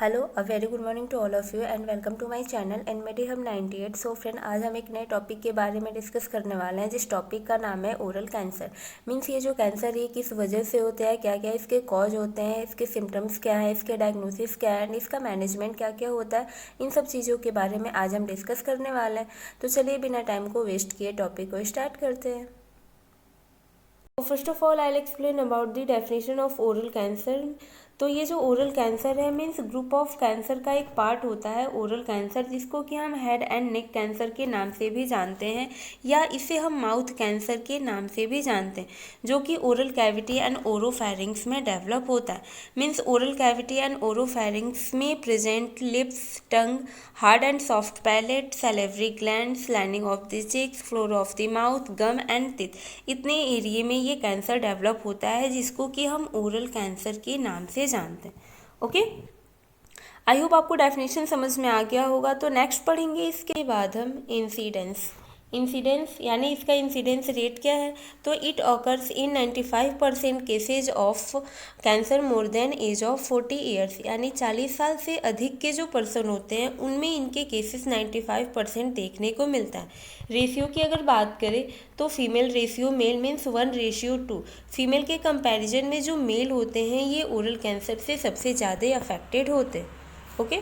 Hello a very good morning to all of you and welcome to my channel and मेडी हम 98। So friend, आज हम एक नए टॉपिक के बारे में डिस्कस करने वाले हैं, जिस टॉपिक का नाम है ओरल कैंसर। मीन्स ये जो कैंसर है किस वजह से होता है, क्या क्या इसके कॉज होते हैं, इसके सिम्टम्स क्या है, इसके डायग्नोसिस क्या है एंड इसका मैनेजमेंट क्या क्या होता है, इन सब चीज़ों के बारे में आज हम डिस्कस करने वाले हैं। तो चलिए बिना टाइम को वेस्ट किए टॉपिक को स्टार्ट करते हैं। First of all I will explain about the definition of oral cancer. तो ये जो ओरल कैंसर है मीन्स ग्रुप ऑफ कैंसर का एक पार्ट होता है ओरल कैंसर, जिसको कि हम हेड एंड नेक कैंसर के नाम से भी जानते हैं या इसे हम माउथ कैंसर के नाम से भी जानते हैं, जो कि ओरल कैविटी एंड ओरोफेरिंग्स में डेवलप होता है। Means oral cavity and oropharynx में present lips, tongue, hard and soft palate, salivary glands, lining of the cheeks, floor of the mouth, gum and teeth, इतने एरिए में ये कैंसर डेवलप होता है, जिसको कि हम ओरल कैंसर के नाम से जानते हैं। ओके, आई होप आपको डेफिनेशन समझ में आ गया होगा। तो नेक्स्ट पढ़ेंगे इसके बाद हम इंसिडेंस यानी इसका इंसिडेंस रेट क्या है। तो it occurs in 95% cases of cancer more than age of 40 years, यानी 40 साल से अधिक के जो पर्सन होते हैं उनमें इनके केसेस 95% देखने को मिलता है। रेशियो की अगर बात करें तो female ratio male means 1:2। Female के कंपैरिजन में जो मेल होते हैं ये ओरल कैंसर से सबसे ज़्यादा अफेक्टेड होते हैं। ओके,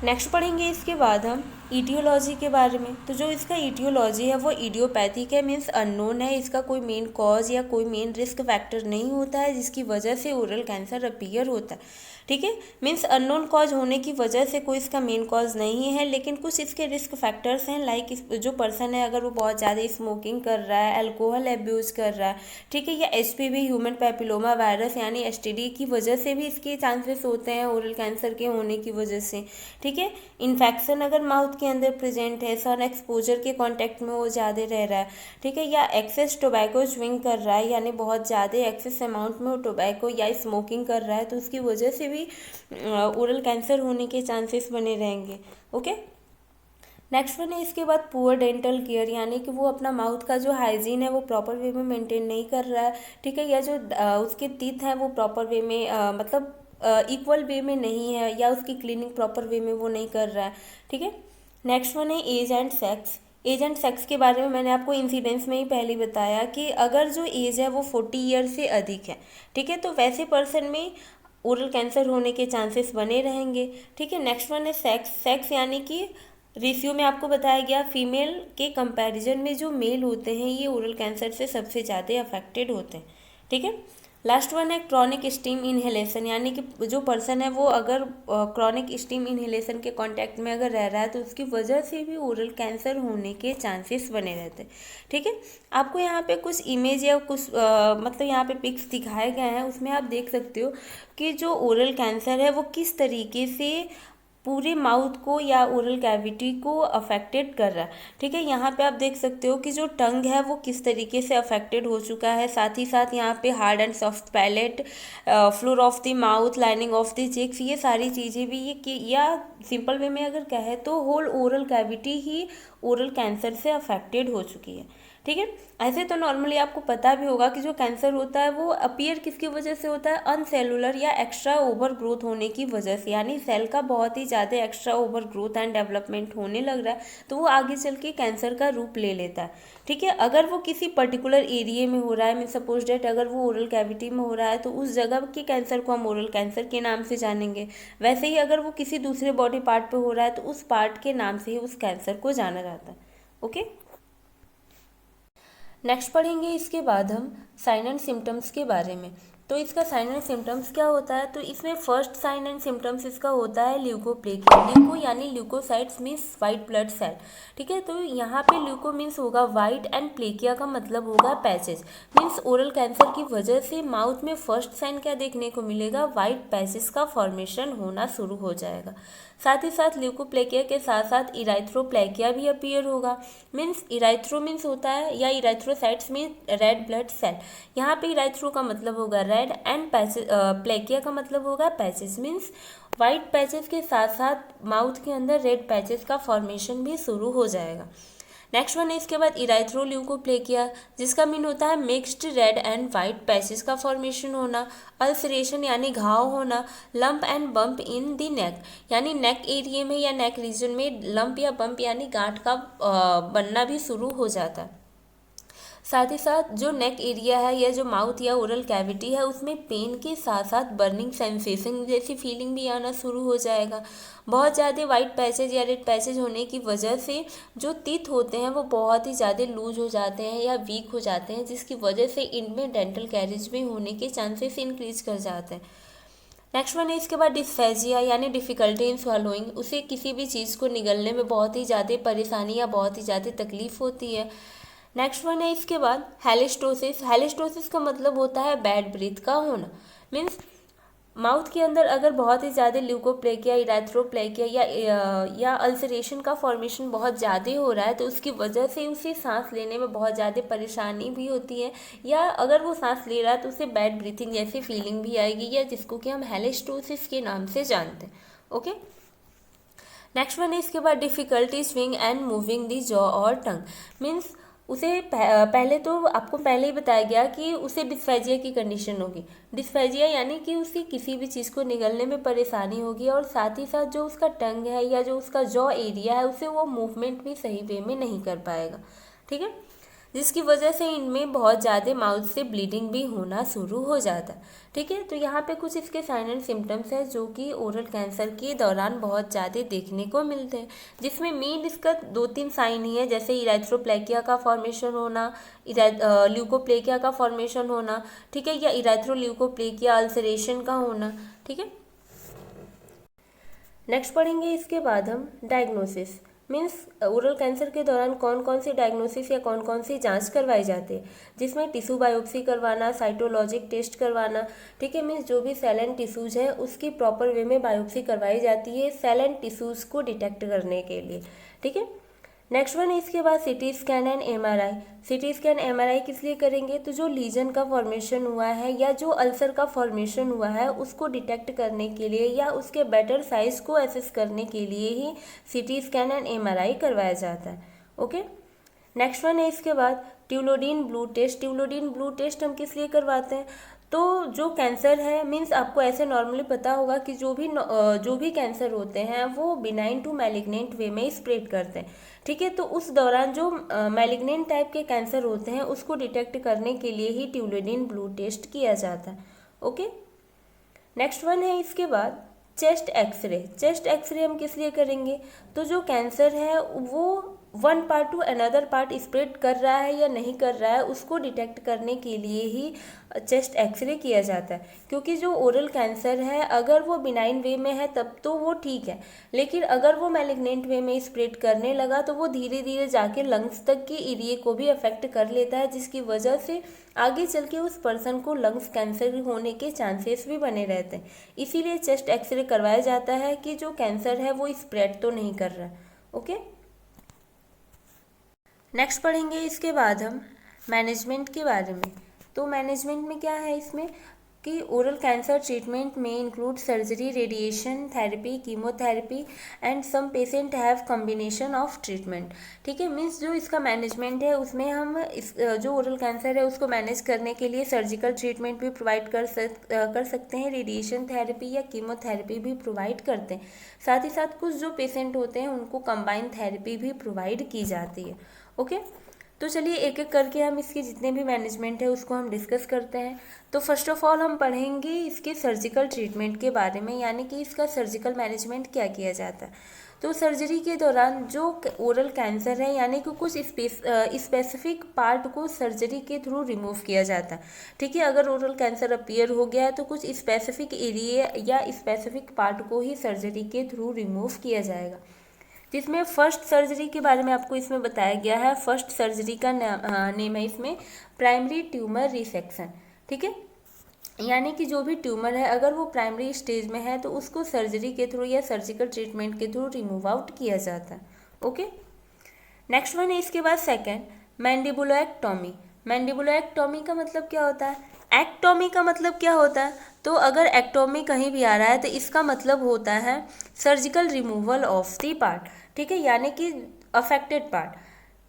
नेक्स्ट पढ़ेंगे इसके बाद हम ईटियोलॉजी के बारे में। तो जो इसका ईटियोलॉजी है वो इडियोपैथिक है, मीन्स अननोन है। इसका कोई मेन कॉज या कोई मेन रिस्क फैक्टर नहीं होता है जिसकी वजह से ओरल कैंसर अपीयर होता है। ठीक है, मीन्स अननोन कॉज होने की वजह से कोई इसका मेन कॉज नहीं है, लेकिन कुछ इसके रिस्क फैक्टर्स हैं। लाइक जो पर्सन है अगर वो बहुत ज़्यादा स्मोकिंग कर रहा है, अल्कोहल एब्यूज़ कर रहा है, ठीक है, या HPV ह्यूमन पैपिलोमा वायरस यानी STD की वजह से भी इसके चांसेस होते हैं ओरल कैंसर के होने की वजह से। ठीक है, इन्फेक्शन अगर माउथ के अंदर प्रेजेंट है, सन एक्सपोजर के कांटेक्ट में वो ज़्यादा रह रहा है, ठीक है, या एक्सेस टोबैको च्विंग कर रहा है यानी बहुत ज़्यादा एक्सेस अमाउंट में वो टोबैको या स्मोकिंग कर रहा है, तो उसकी वजह से भी ओरल कैंसर होने के चांसेस बने रहेंगे। ओके, नेक्स्ट वन है इसके बाद पुअर डेंटल केयर, यानी कि वो अपना माउथ का जो हाइजीन है वो प्रॉपर वे में मेंटेन नहीं कर रहा है। ठीक है, या जो उसके टीथ हैं वो प्रॉपर वे में मतलब इक्वल वे में नहीं है, या उसकी क्लीनिंग प्रॉपर वे में वो नहीं कर रहा है। ठीक है, नेक्स्ट वन है age and sex. Age and sex के बारे में मैंने आपको इंसिडेंस में ही पहले बताया कि अगर जो एज है वो 40 ईयर से अधिक है, ठीक है, तो वैसे पर्सन में ओरल कैंसर होने के चांसेस बने रहेंगे। ठीक है, नेक्स्ट वन है सेक्स यानी कि रेशियो में आपको बताया गया फीमेल के कंपैरिजन में जो मेल होते हैं ये ओरल कैंसर से सबसे ज़्यादा अफेक्टेड होते हैं। ठीक है, लास्ट वन है क्रॉनिक स्टीम इनहेलेशन, यानी कि जो पर्सन है वो अगर क्रॉनिक स्टीम इनहेलेशन के कांटेक्ट में अगर रह रहा है तो उसकी वजह से भी ओरल कैंसर होने के चांसेस बने रहते हैं। ठीक है, आपको यहाँ पे कुछ इमेज या कुछ मतलब यहाँ पे पिक्स दिखाए गए हैं, उसमें आप देख सकते हो कि जो ओरल कैंसर है वो किस तरीके से पूरे माउथ को या ओरल कैविटी को अफेक्टेड कर रहा है। ठीक है, यहाँ पे आप देख सकते हो कि जो टंग है वो किस तरीके से अफेक्टेड हो चुका है, साथ ही साथ यहाँ पे hard and soft palate, floor of the mouth, lining of the cheeks, ये सारी चीज़ें भी ये कि या सिंपल वे में अगर कहे तो होल ओरल कैविटी ही ओरल कैंसर से अफेक्टेड हो चुकी है। ठीक है, ऐसे तो नॉर्मली आपको पता भी होगा कि जो कैंसर होता है वो अपीयर किसकी वजह से होता है, अनसेलुलर या एक्स्ट्रा ओवर ग्रोथ होने की वजह से, यानी सेल का बहुत ही ज़्यादा extra over growth and development होने लग रहा है तो वो आगे चल के कैंसर का रूप ले लेता है। ठीक है, अगर वो किसी पर्टिकुलर एरिया में हो रहा है, मीन सपोज डेट अगर वो ओरल कैविटी में हो रहा है तो उस जगह के कैंसर को हम ओरल कैंसर के नाम से जानेंगे। वैसे ही अगर वो किसी दूसरे बॉडी पार्ट पे हो रहा है तो उस पार्ट के नाम से ही उस कैंसर को जाना जाता है। ओके, नेक्स्ट पढ़ेंगे इसके बाद हम साइन एंड सिम्टम्स के बारे में। तो इसका साइन एंड सिम्टम्स क्या होता है, तो इसमें फर्स्ट साइन एंड सिम्टम्स इसका होता है ल्यूकोप्लेकिया। ल्यूको यानी leukocytes means white blood cell. ठीक है, तो यहाँ पे ल्यूको मीन्स होगा वाइट एंड प्लेकिया का मतलब होगा पैचेस। मीन्स ओरल कैंसर की वजह से माउथ में फर्स्ट साइन क्या देखने को मिलेगा, वाइट पैचेस का फॉर्मेशन होना शुरू हो जाएगा। साथ ही साथ ल्यूकोप्लेकिया के साथ साथ इराइथ्रोप्लेकिया भी अपीयर होगा। मीन्स इराइथ्रो मीन्स होता है या इराइथ्रोसाइट्स मीन रेड ब्लड सेल। यहाँ पे इराइथ्रो का मतलब होगा रेड एंड पैचेस, प्लेकिया का मतलब होगा पैचेस। मीन्स वाइट पैचेस के साथ साथ माउथ के अंदर रेड पैचेस का फॉर्मेशन भी शुरू हो जाएगा। नेक्स्ट वन है इसके बाद इराइथ्रोल्यूकोप्लेकिया, जिसका मीन होता है mixed red and white patches का फॉर्मेशन होना, अल्सरेशन यानी घाव होना, lump and bump in the neck, यानी नेक एरिया में या नेक रीजन में लंप या बम्प यानी गांठ का बनना भी शुरू हो जाता है। साथ ही साथ जो नेक एरिया है या जो माउथ या ओरल कैविटी है उसमें पेन के साथ साथ बर्निंग सेंसेशन जैसी फीलिंग भी आना शुरू हो जाएगा। बहुत ज़्यादा वाइट पैचेज या रेड पैचेज होने की वजह से जो टीथ होते हैं वो बहुत ही ज़्यादा लूज हो जाते हैं या वीक हो जाते हैं, जिसकी वजह से इनमें डेंटल कैरिज भी होने के चांसेस इंक्रीज कर जाते हैं। नेक्स्ट वन है इसके बाद डिस्फेजिया यानी डिफ़िकल्टी इन स्वॉलोइंग, उसे किसी भी चीज़ को निगलने में बहुत ही ज़्यादा परेशानी या बहुत ही ज़्यादा तकलीफ होती है। नेक्स्ट वन है इसके बाद हेलिस्टोसिस। हेलिस्टोसिस का मतलब होता है बैड ब्रीथ का होना, मीन्स माउथ के अंदर अगर बहुत ही ज़्यादा ल्यूकोप्लेकिया, इराथ्रोप्लेकिया या अल्सरेशन का फॉर्मेशन बहुत ज़्यादा हो रहा है तो उसकी वजह से उसे सांस लेने में बहुत ज़्यादा परेशानी भी होती है, या अगर वो सांस ले रहा है तो उसे बैड ब्रीथिंग जैसी फीलिंग भी आएगी, या जिसको कि हम हेलिस्टोसिस के नाम से जानते हैं। ओके, नेक्स्ट वन है इसके बाद difficulty swing and moving the jaw और टंग, मीन्स उसे पहले तो आपको पहले ही बताया गया कि उसे डिस्फेजिया की कंडीशन होगी। डिस्फेजिया यानी कि उसे किसी भी चीज़ को निगलने में परेशानी होगी, और साथ ही साथ जो उसका टंग है या जो उसका जॉ एरिया है उसे वो मूवमेंट भी सही वे में नहीं कर पाएगा। ठीक है, जिसकी वजह से इनमें बहुत ज़्यादा माउथ से ब्लीडिंग भी होना शुरू हो जाता है। ठीक है, तो यहाँ पे कुछ इसके साइन एंड सिम्टम्स हैं जो कि ओरल कैंसर के दौरान बहुत ज़्यादा देखने को मिलते हैं, जिसमें मेन इसका 2-3 साइन ही है, जैसे इराथ्रोप्लेकिया का फॉर्मेशन होना, ल्यूकोप्लेकिया का फॉर्मेशन होना, ठीक है, या इराथ्रोल्यूकोप्लेकिया अल्सरेशन का होना। ठीक है, नेक्स्ट पढ़ेंगे इसके बाद हम डायग्नोसिस, मीन्स ओरल कैंसर के दौरान कौन कौन सी डायग्नोसिस या कौन कौन सी जांच करवाई जाती है, जिसमें टिश्यू बायोप्सी करवाना, साइटोलॉजिक टेस्ट करवाना। ठीक है, मीन्स जो भी सेल एंड टिश्यूज है उसकी प्रॉपर वे में बायोप्सी करवाई जाती है सेल एंड टिश्यूज को डिटेक्ट करने के लिए। ठीक है, नेक्स्ट वन है इसके बाद CT scan and MRI. CT scan MRI किस लिए करेंगे, तो जो लीजन का फॉर्मेशन हुआ है या जो अल्सर का फॉर्मेशन हुआ है उसको डिटेक्ट करने के लिए या उसके बेटर साइज को एसेस करने के लिए ही सिटी स्कैन एंड एमआरआई करवाया जाता है। ओके, नेक्स्ट वन है इसके बाद ट्यूलोडीन ब्लू टेस्ट। ट्यूलोडीन ब्लू टेस्ट हम किस लिए करवाते हैं, तो जो कैंसर है, मीन्स आपको ऐसे नॉर्मली पता होगा कि जो भी कैंसर होते हैं वो बिनाइन टू मैलिग्नेंट वे में स्प्रेड करते हैं। ठीक है, तो उस दौरान जो मैलिग्नेंट टाइप के कैंसर होते हैं उसको डिटेक्ट करने के लिए ही ट्यूलोडीन ब्लू टेस्ट किया जाता है। ओके, नेक्स्ट वन है इसके बाद चेस्ट एक्सरे। चेस्ट एक्सरे हम किस लिए करेंगे, तो जो कैंसर है वो one part two another part spread कर रहा है या नहीं कर रहा है उसको डिटेक्ट करने के लिए ही चेस्ट एक्सरे किया जाता है, क्योंकि जो ओरल कैंसर है अगर वो बिनाइन वे में है तब तो वो ठीक है, लेकिन अगर वो मैलिग्नेंट वे में स्प्रेड करने लगा तो वो धीरे धीरे जाके लंग्स तक के एरिया को भी अफेक्ट कर लेता है, जिसकी वजह से आगे चल के उस पर्सन को लंग्स कैंसर होने के चांसेस भी बने रहते हैं। इसीलिए चेस्ट एक्सरे करवाया जाता है कि जो कैंसर है वो स्प्रेड तो नहीं कर रहा है। ओके, नेक्स्ट पढ़ेंगे इसके बाद हम मैनेजमेंट के बारे में। तो मैनेजमेंट में क्या है इसमें कि ओरल कैंसर ट्रीटमेंट में include surgery, radiation therapy, chemotherapy and some patient have combination of treatment. ठीक है, मीन्स जो इसका मैनेजमेंट है उसमें हम जो ओरल कैंसर है उसको मैनेज करने के लिए सर्जिकल ट्रीटमेंट भी प्रोवाइड कर सकते हैं, रेडिएशन थेरेपी या कीमोथेरेपी भी प्रोवाइड करते हैं। साथ ही साथ कुछ जो पेशेंट होते हैं उनको कंबाइन थेरेपी भी प्रोवाइड की जाती है। ओके, तो चलिए एक एक करके हम इसके जितने भी मैनेजमेंट है उसको हम डिस्कस करते हैं। तो फर्स्ट ऑफ ऑल हम पढ़ेंगे इसके सर्जिकल ट्रीटमेंट के बारे में, यानी कि इसका सर्जिकल मैनेजमेंट क्या किया जाता है। तो सर्जरी के दौरान जो ओरल कैंसर है यानी कि कुछ स्पेसिफिक पार्ट को सर्जरी के थ्रू रिमूव किया जाता है। ठीक है, अगर ओरल कैंसर अपीयर हो गया है तो कुछ स्पेसिफिक एरिया या स्पेसिफिक पार्ट को ही सर्जरी के थ्रू रिमूव किया जाएगा, जिसमें फर्स्ट सर्जरी के बारे में आपको इसमें बताया गया है। फर्स्ट सर्जरी का नेम है इसमें प्राइमरी ट्यूमर रिसेक्शन। ठीक है, यानी कि जो भी ट्यूमर है अगर वो प्राइमरी स्टेज में है तो उसको सर्जरी के थ्रू या सर्जिकल ट्रीटमेंट के थ्रू रिमूव आउट किया जाता है। ओके, नेक्स्ट वन है इसके बाद सेकेंड मैंडिबुलोएक्टोमी। मैंडिबुलोएक्टोमी का मतलब क्या होता है, एक्टोमी का मतलब क्या होता है, तो अगर एक्टोमी कहीं भी आ रहा है तो इसका मतलब होता है surgical removal of the part. ठीक है, यानी कि affected part.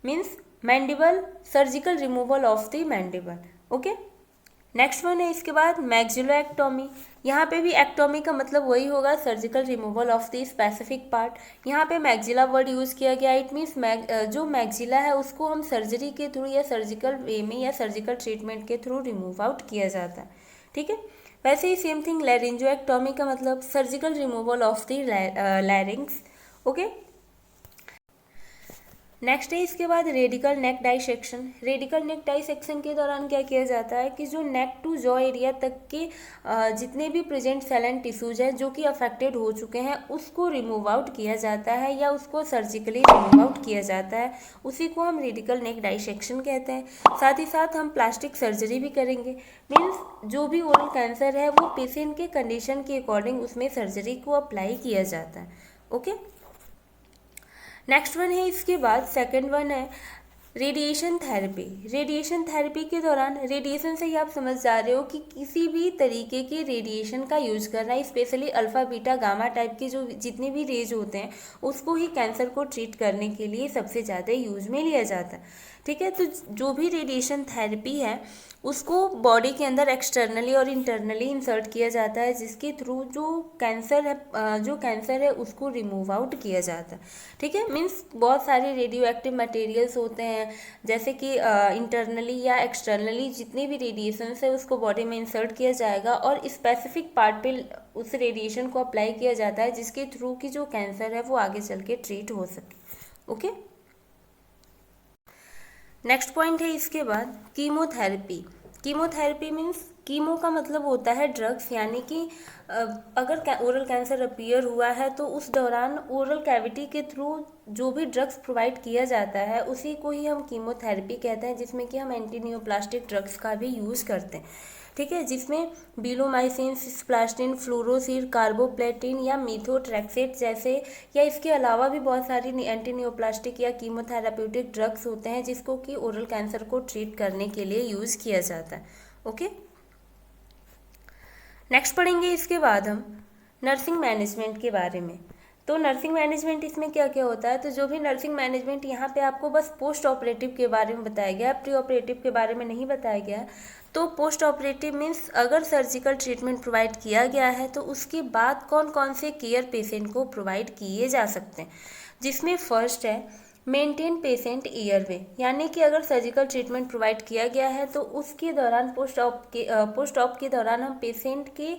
Means mandible, surgical removal of the mandible. Okay, next one है इसके बाद मैक्सिलोएक्टोमी। यहाँ पे भी एक्टोमी का मतलब वही होगा, surgical removal of the specific part. यहाँ पे मैक्सिला वर्ड यूज़ किया गया। इट मीन्स जो मैक्सिला है उसको हम सर्जरी के थ्रू या सर्जिकल वे में या सर्जिकल ट्रीटमेंट के थ्रू रिमूव आउट किया जाता है। ठीक है, वैसे ही सेम थिंग लैरिंजियोएक्टोमी का मतलब surgical removal of the larynx. Okay, next है इसके बाद रेडिकल नेक डाइसेक्शन। रेडिकल नेक डाइसेक्शन के दौरान क्या किया जाता है कि जो नेक टू जॉ एरिया तक के जितने भी प्रेजेंट सेल एंड टिश्यूज हैं जो कि अफेक्टेड हो चुके हैं उसको रिमूव आउट किया जाता है या उसको सर्जिकली रिमूव आउट किया जाता है, उसी को हम रेडिकल नेक डाइसेक्शन कहते हैं। साथ ही साथ हम प्लास्टिक सर्जरी भी करेंगे। मीन्स जो भी ओरल कैंसर है वो पेशेंट के कंडीशन के अकॉर्डिंग उसमें सर्जरी को अप्लाई किया जाता है। ओके, नेक्स्ट वन है इसके बाद सेकंड वन है रेडिएशन थेरेपी। रेडिएशन थेरेपी के दौरान, रेडिएशन से ही आप समझ जा रहे हो कि किसी भी तरीके के रेडिएशन का यूज करना, specially alpha beta gamma type के जो जितने भी रेज होते हैं उसको ही कैंसर को ट्रीट करने के लिए सबसे ज़्यादा यूज में लिया जाता है। ठीक है, तो जो भी रेडिएशन थेरेपी है उसको बॉडी के अंदर एक्सटर्नली और इंटरनली इंसर्ट किया जाता है, जिसके थ्रू जो कैंसर है उसको रिमूव आउट किया जाता है। ठीक है, मीन्स बहुत सारे रेडियो एक्टिव मटेरियल्स होते हैं, जैसे कि इंटरनली या एक्सटर्नली जितने भी रेडिएशंस है उसको बॉडी में इंसर्ट किया जाएगा और स्पेसिफिक पार्ट पे उस रेडिएशन को अप्लाई किया जाता है, जिसके थ्रू की जो कैंसर है वो आगे चल के ट्रीट हो सके। ओके, नेक्स्ट पॉइंट है इसके बाद कीमोथेरेपी। कीमोथेरेपी मीन्स कीमो का मतलब होता है ड्रग्स, यानी कि अगर ओरल कैंसर अपीयर हुआ है तो उस दौरान ओरल कैविटी के थ्रू जो भी ड्रग्स प्रोवाइड किया जाता है उसी को ही हम कीमोथेरेपी कहते हैं, जिसमें कि हम एंटी नियोप्लास्टिक ड्रग्स का भी यूज़ करते हैं। ठीक है, जिसमें बीलोमाइसिन, सिस्प्लास्टिन, फ्लोरोसिर, कार्बोप्लेटिन या मीथोट्रेक्सेट जैसे या इसके अलावा भी बहुत सारी एंटी नियोप्लास्टिक या कीमोथेराप्यूटिक ड्रग्स होते हैं जिसको कि ओरल कैंसर को ट्रीट करने के लिए यूज़ किया जाता है। ओके, नेक्स्ट पढ़ेंगे इसके बाद हम नर्सिंग मैनेजमेंट के बारे में। तो नर्सिंग मैनेजमेंट इसमें क्या क्या होता है, तो जो भी नर्सिंग मैनेजमेंट यहाँ पे आपको बस पोस्ट ऑपरेटिव के बारे में बताया गया, प्री ऑपरेटिव के बारे में नहीं बताया गया। तो पोस्ट ऑपरेटिव मीन्स अगर सर्जिकल ट्रीटमेंट प्रोवाइड किया गया है तो उसके बाद कौन कौन से केयर पेशेंट को प्रोवाइड किए जा सकते हैं, जिसमें फर्स्ट है मेंटेन पेशेंट ईयरवे, यानी कि अगर सर्जिकल ट्रीटमेंट प्रोवाइड किया गया है तो उसके दौरान पोस्ट ऑप के दौरान हम पेशेंट के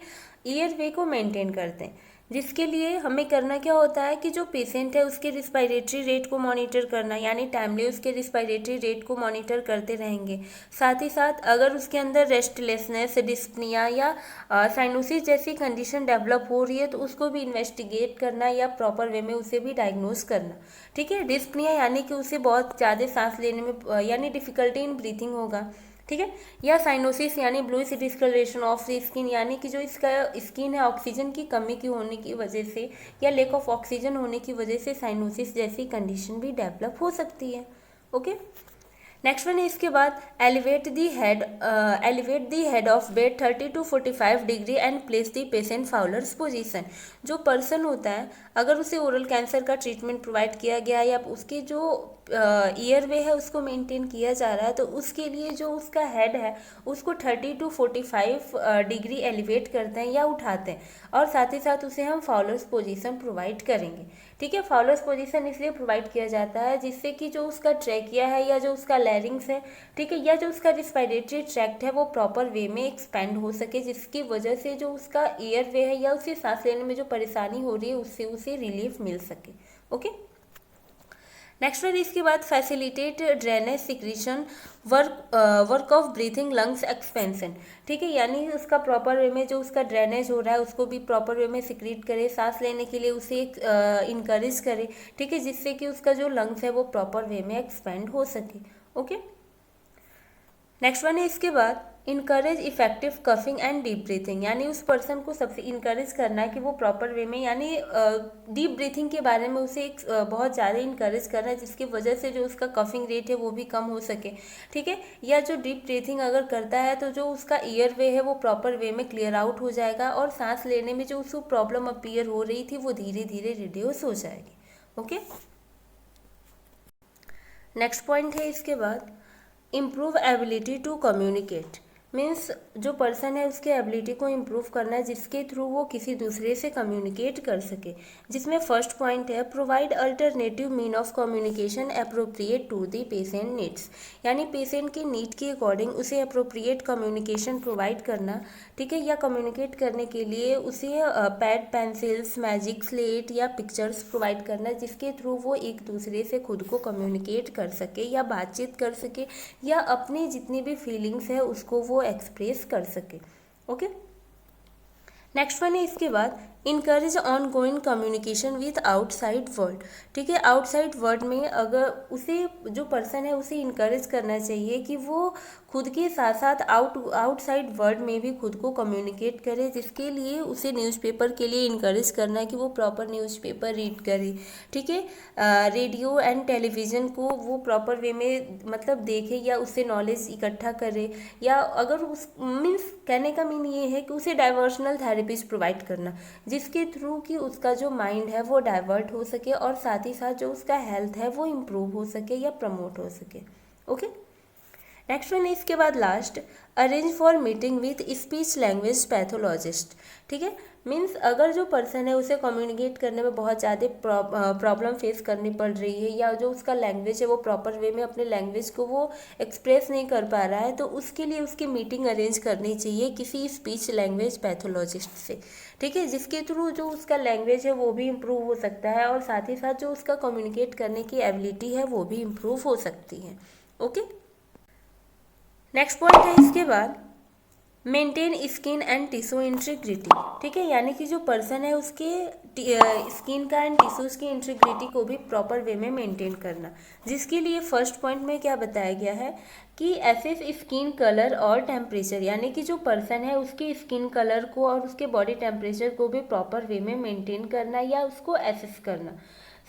ईयरवे को मेंटेन करते हैं, जिसके लिए हमें करना क्या होता है कि जो पेशेंट है उसके रिस्पायरेटरी रेट को मॉनिटर करना, यानी टाइमली उसके रिस्पायरेटरी रेट को मॉनिटर करते रहेंगे। साथ ही साथ अगर उसके अंदर रेस्टलेसनेस, डिस्पनिया या साइनोसिस जैसी कंडीशन डेवलप हो रही है तो उसको भी इन्वेस्टिगेट करना या प्रॉपर वे में उसे भी डायग्नोज करना। ठीक है, डिस्पनिया यानी कि उसे बहुत ज़्यादा सांस लेने में यानी डिफिकल्टी इन ब्रीथिंग होगा। ठीक है, या साइनोसिस यानी bluish discoloration of the skin, यानी कि जो इसका स्किन है ऑक्सीजन की कमी की होने की वजह से या लेक ऑफ ऑक्सीजन होने की वजह से साइनोसिस जैसी कंडीशन भी डेवलप हो सकती है। ओके, नेक्स्ट वन है इसके बाद elevate the head of bed 30 to 45 degree and place the patient Fowler's position. जो पर्सन होता है अगर उसे ओरल कैंसर का ट्रीटमेंट प्रोवाइड किया गया या उसकी जो ईयरवे है उसको मेंटेन किया जा रहा है तो उसके लिए जो उसका हेड है उसको 30 to 45 डिग्री एलिवेट करते हैं या उठाते हैं, और साथ ही साथ उसे हम फाउलर्स पोजीशन प्रोवाइड करेंगे। ठीक है, फाउलर्स पोजीशन इसलिए प्रोवाइड किया जाता है जिससे कि जो उसका ट्रैकिया है या जो उसका लैरिंग्स है, ठीक है, या जो उसका रिस्पायरेटरी ट्रैक्ट है वो प्रॉपर वे में एक्सपेंड हो सके, जिसकी वजह से जो उसका एयर वे है या उसे सांस लेने में जो परेशानी हो रही है उससे उसे रिलीफ मिल सके। ओके, नेक्स्ट वन इसके बाद facilitate drainage secretion work of breathing lungs expansion. ठीक है, यानी उसका प्रॉपर वे में जो उसका ड्रेनेज हो रहा है उसको भी प्रॉपर वे में सिक्रीट करे, सांस लेने के लिए उसे इनकरेज करे। ठीक है, जिससे कि उसका जो लंग्स है वो प्रॉपर वे में एक्सपेंड हो सके। ओके, नेक्स्ट वन है इसके बाद encourage effective coughing and deep breathing, यानी उस पर्सन को सबसे इनकरेज करना है कि वो प्रॉपर वे में यानी डीप ब्रीथिंग के बारे में उसे बहुत ज़्यादा इनकरेज करना है, जिसकी वजह से जो उसका कफिंग रेट है वो भी कम हो सके। ठीक है, या जो डीप ब्रीथिंग अगर करता है तो जो उसका ईयर वे है वो प्रॉपर वे में क्लियर आउट हो जाएगा और सांस लेने में जो उसको प्रॉब्लम अपीयर हो रही थी वो धीरे धीरे रिड्यूस हो जाएगी। ओके, नेक्स्ट पॉइंट है इसके बाद, improve ability to communicate. Means जो पर्सन है उसके एबिलिटी को इम्प्रूव करना है जिसके थ्रू वो किसी दूसरे से कम्युनिकेट कर सके। जिसमें फर्स्ट पॉइंट है, provide alternative mean of communication appropriate to the patient needs. यानी पेशेंट के नीड के अकॉर्डिंग उसे अप्रोप्रिएट कम्युनिकेशन प्रोवाइड करना, ठीक है, या कम्युनिकेट करने के लिए उसे पैड, पेंसिल्स, मैजिक स्लेट या पिक्चर्स प्रोवाइड करना जिसके थ्रू वो एक दूसरे से खुद को कम्युनिकेट कर सके या बातचीत कर सके या अपनी जितनी भी फीलिंग्स है उसको वो एक्सप्रेस कर सके। ओके, नेक्स्ट वन है इसके बाद, encourage on going communication with outside world. ठीक है, आउटसाइड वर्ल्ड में अगर उसे जो पर्सन है उसे इनकरेज करना चाहिए कि वो खुद के साथ साथ आउटसाइड वर्ल्ड में भी खुद को कम्युनिकेट करे, जिसके लिए उसे न्यूज़पेपर के लिए इनकरेज करना है कि वो प्रॉपर न्यूज़पेपर रीड करे। ठीक है, रेडियो एंड टेलीविज़न को वो प्रॉपर वे में मतलब देखे या उससे नॉलेज इकट्ठा करे, या अगर उस मीन्स कहने का मीन ये है कि उसे डाइवर्शनल थेरेपीज प्रोवाइड करना जिसके थ्रू कि उसका जो माइंड है वो डाइवर्ट हो सके और साथ ही साथ जो उसका हेल्थ है वो इम्प्रूव हो सके या प्रमोट हो सके। ओके, नेक्स्ट वन है इसके बाद last, arrange for meeting with speech language pathologist. ठीक है, मीन्स अगर जो पर्सन है उसे कम्युनिकेट करने में बहुत ज़्यादा प्रॉब्लम फेस करनी पड़ रही है या जो उसका लैंग्वेज है वो प्रॉपर वे में अपने लैंग्वेज को वो एक्सप्रेस नहीं कर पा रहा है, तो उसके लिए उसकी मीटिंग अरेंज करनी चाहिए किसी स्पीच लैंग्वेज पैथोलॉजिस्ट से। ठीक है, जिसके थ्रू जो उसका लैंग्वेज है वो भी इम्प्रूव हो सकता है और साथ ही साथ जो उसका कम्युनिकेट करने की एबिलिटी है वो भी इम्प्रूव हो सकती है। ओके, नेक्स्ट पॉइंट है इसके बाद, maintain skin and tissue integrity. ठीक है, यानी कि जो पर्सन है उसके स्किन का एंड टिश्यूज़ की इंटीग्रिटी को भी प्रॉपर वे में मेंटेन करना, जिसके लिए फर्स्ट पॉइंट में क्या बताया गया है कि एसेस स्किन कलर और टेम्परेचर, यानी कि जो पर्सन है उसके स्किन कलर को और उसके बॉडी टेम्परेचर को भी प्रॉपर वे में मेंटेन करना या उसको एसेस करना।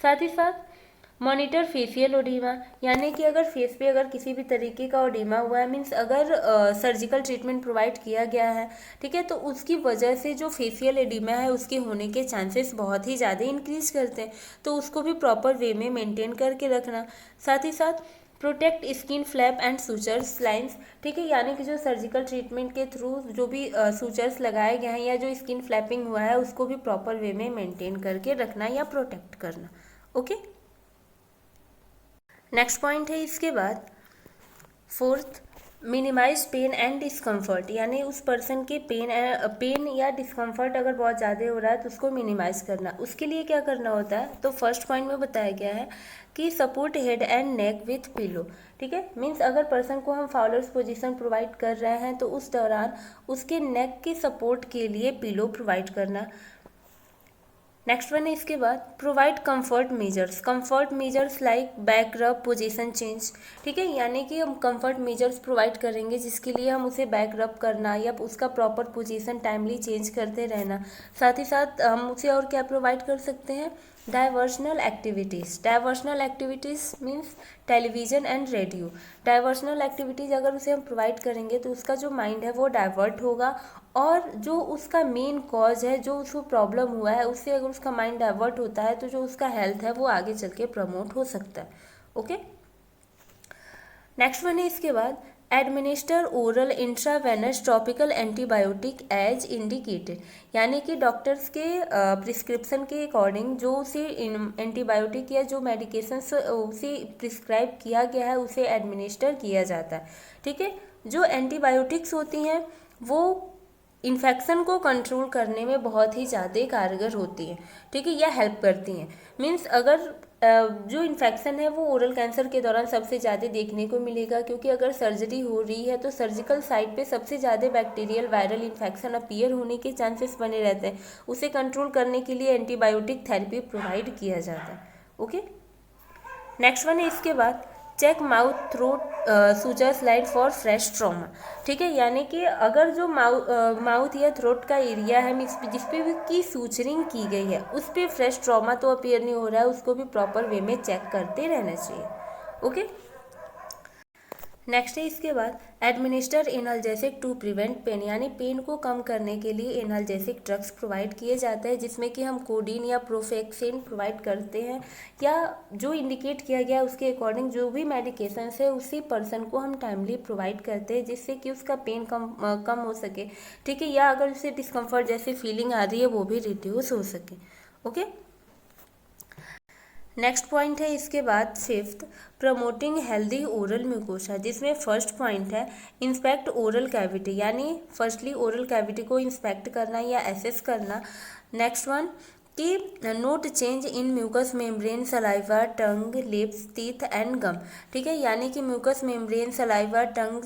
साथ ही साथ मॉनिटर फेशियल ओडिमा, यानी कि अगर फेस पे अगर किसी भी तरीके का ओडिमा हुआ है, मीन्स अगर सर्जिकल ट्रीटमेंट प्रोवाइड किया गया है, ठीक है, तो उसकी वजह से जो फेशियल एडिमा है उसके होने के चांसेस बहुत ही ज़्यादा इंक्रीज करते हैं, तो उसको भी प्रॉपर वे में मेंटेन करके रखना। साथ ही साथ protect skin flap and sutures lines. ठीक है, यानी कि जो सर्जिकल ट्रीटमेंट के थ्रू जो भी सूचर्स लगाए गए हैं या जो स्किन फ्लैपिंग हुआ है उसको भी प्रॉपर वे में मेंटेन करके रखना या प्रोटेक्ट करना। ओके, नेक्स्ट पॉइंट है इसके बाद fourth, minimize pain and discomfort, यानी उस पर्सन के पेन या डिस्कम्फर्ट अगर बहुत ज़्यादा हो रहा है तो उसको मिनिमाइज करना। उसके लिए क्या करना होता है, तो फर्स्ट पॉइंट में बताया गया है कि support head and neck with pillow. ठीक है, मीन्स अगर पर्सन को हम फाउलर्स पोजीशन प्रोवाइड कर रहे हैं तो उस दौरान उसके नेक के सपोर्ट के लिए पिलो प्रोवाइड करना। नेक्स्ट वन है इसके बाद, provide comfort measures like back रब, पोजीशन चेंज। ठीक है, यानी कि हम कंफर्ट मेजर्स प्रोवाइड करेंगे जिसके लिए हम उसे बैक रब करना या उसका प्रॉपर पोजीशन टाइमली चेंज करते रहना। साथ ही साथ हम उसे और क्या प्रोवाइड कर सकते हैं, diversional activities means television and radio. Diversional activities अगर उसे हम प्रोवाइड करेंगे तो उसका जो माइंड है वो डाइवर्ट होगा और जो उसका मेन कॉज है, जो उसको प्रॉब्लम हुआ है, उससे अगर उसका माइंड डाइवर्ट होता है तो जो उसका हेल्थ है वो आगे चल के प्रमोट हो सकता है। ओके, नेक्स्ट वन है इसके बाद, administer oral intravenous topical antibiotic as indicated, यानी कि डॉक्टर्स के प्रिस्क्रिप्शन के अकॉर्डिंग जो उसे एंटीबायोटिक या जो मेडिकेशन उसे प्रिस्क्राइब किया गया है उसे एडमिनिस्टर किया जाता है। ठीक है, जो एंटीबायोटिक्स होती हैं वो इन्फेक्शन को कंट्रोल करने में बहुत ही ज़्यादा कारगर होती है। ठीक है, या हेल्प करती हैं। मीन्स अगर जो इन्फेक्शन है वो ओरल कैंसर के दौरान सबसे ज़्यादा देखने को मिलेगा, क्योंकि अगर सर्जरी हो रही है तो सर्जिकल साइट पे सबसे ज़्यादा बैक्टीरियल वायरल इन्फेक्शन अपीयर होने के चांसेस बने रहते हैं। उसे कंट्रोल करने के लिए एंटीबायोटिक थेरेपी प्रोवाइड किया जाता है। ओके, नेक्स्ट वन है इसके बाद, check mouth throat sutures line for fresh trauma. ठीक है, यानी कि अगर जो माउथ या थ्रोट का एरिया है जिस पे भी की सूचरिंग की गई है उस पर फ्रेश ट्रॉमा तो अपीयर नहीं हो रहा है, उसको भी प्रॉपर वे में चेक करते रहना चाहिए। ओके, नेक्स्ट है इसके बाद administer analgesic to prevent pain, यानी पेन को कम करने के लिए एनाल्जेसिक ड्रग्स प्रोवाइड किए जाते हैं, जिसमें कि हम कोडीन या प्रोफेक्सिन प्रोवाइड करते हैं, या जो इंडिकेट किया गया उसके अकॉर्डिंग जो भी मेडिकेशंस है उसी पर्सन को हम टाइमली प्रोवाइड करते हैं, जिससे कि उसका पेन कम हो सके, ठीक है, या अगर उसे डिस्कम्फर्ट जैसी फीलिंग आ रही है वो भी रिड्यूस हो सके। ओके, नेक्स्ट पॉइंट है इसके बाद fifth, promoting healthy oral mucosa, जिसमें फर्स्ट पॉइंट है इंस्पेक्ट ओरल कैविटी, यानी फर्स्टली ओरल कैविटी को इंस्पेक्ट करना या एसेस करना। नेक्स्ट वन कि note change in mucus membrane, saliva, tongue, lips, teeth and gum, ठीक है, यानी कि mucus membrane, saliva, tongue,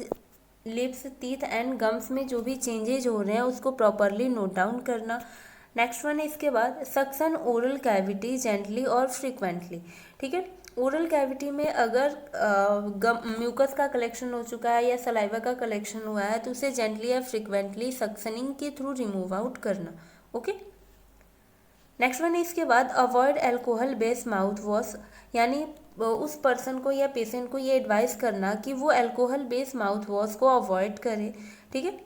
lips, teeth and gums में जो भी चेंजेज हो रहे हैं उसको प्रॉपरली नोट डाउन करना। नेक्स्ट वन है इसके बाद सक्शन ओरल कैविटी जेंटली और फ्रीक्वेंटली, ठीक है, ओरल कैविटी में अगर म्यूकस का कलेक्शन हो चुका है या सलाइवा का कलेक्शन हुआ है तो उसे जेंटली या फ्रीक्वेंटली सक्शनिंग के थ्रू रिमूव आउट करना। ओके, नेक्स्ट वन है इसके बाद avoid alcohol based mouth wash, यानी उस पर्सन को या पेशेंट को ये एडवाइस करना कि वो एल्कोहल बेस्ड माउथ वॉश को अवॉइड करे, ठीक है।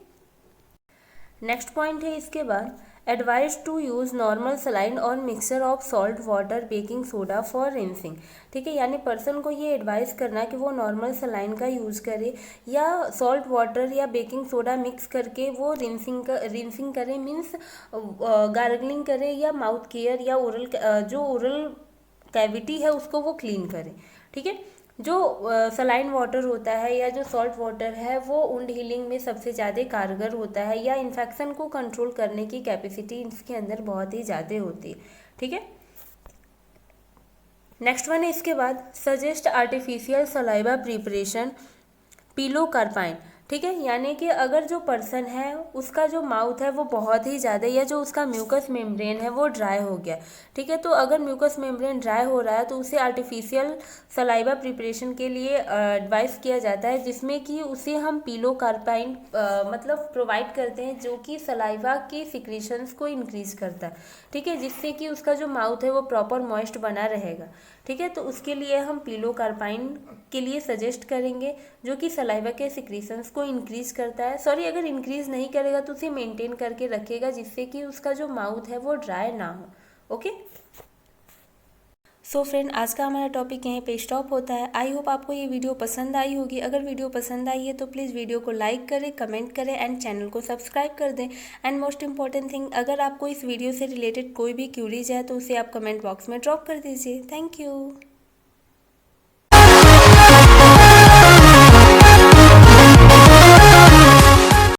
नेक्स्ट पॉइंट है इसके बाद advise to use normal saline और mixture of salt water baking soda for rinsing, ठीक है, यानी पर्सन को ये एडवाइस करना कि वो नॉर्मल सलाइन का यूज़ करे या सॉल्ट वाटर या बेकिंग सोडा मिक्स करके वो रिंसिंग करे, मीन्स गार्गलिंग करे या माउथ केयर या जो ओरल कैविटी है उसको वो क्लीन करे, ठीक है। जो सलाइन वाटर होता है या जो सॉल्ट वाटर है वो वुंड हीलिंग में सबसे ज़्यादा कारगर होता है, या इन्फेक्शन को कंट्रोल करने की कैपेसिटी इसके अंदर बहुत ही ज़्यादा होती है, ठीक है। नेक्स्ट वन है इसके बाद suggest artificial saliva preparation pilocarpine, ठीक है, यानी कि अगर जो पर्सन है उसका जो माउथ है वो बहुत ही ज़्यादा या जो उसका म्यूकस मेम्ब्रेन है वो ड्राई हो गया, ठीक है, तो अगर म्यूकस मेम्ब्रेन ड्राई हो रहा है तो उसे आर्टिफिशियल सलाइवा प्रिपरेशन के लिए एडवाइस किया जाता है, जिसमें कि उसे हम पिलो कार्पाइन मतलब प्रोवाइड करते हैं, जो कि सलाइवा की सिक्रीशंस को इंक्रीज करता है, ठीक है, जिससे कि उसका जो माउथ है वो प्रॉपर मॉइस्ट बना रहेगा, ठीक है, तो उसके लिए हम पिलो कार्पाइन के लिए सजेस्ट करेंगे, जो कि सलाइवा के सिक्रीशंस को इंक्रीज करता है, सॉरी अगर इंक्रीज नहीं करेगा तो उसे मेंटेन करके रखेगा, जिससे कि उसका जो माउथ है वो ड्राई ना हो। ओके, सो फ्रेंड, आज का हमारा टॉपिक यहीं पे स्टॉप होता है। आई होप आपको ये वीडियो पसंद आई होगी। अगर वीडियो पसंद आई है तो प्लीज़ वीडियो को लाइक करें, कमेंट करें एंड चैनल को सब्सक्राइब कर दें। एंड मोस्ट इंपॉर्टेंट थिंग, अगर आपको इस वीडियो से रिलेटेड कोई भी क्यूरीज है तो उसे आप कमेंट बॉक्स में ड्रॉप कर दीजिए। Thank you.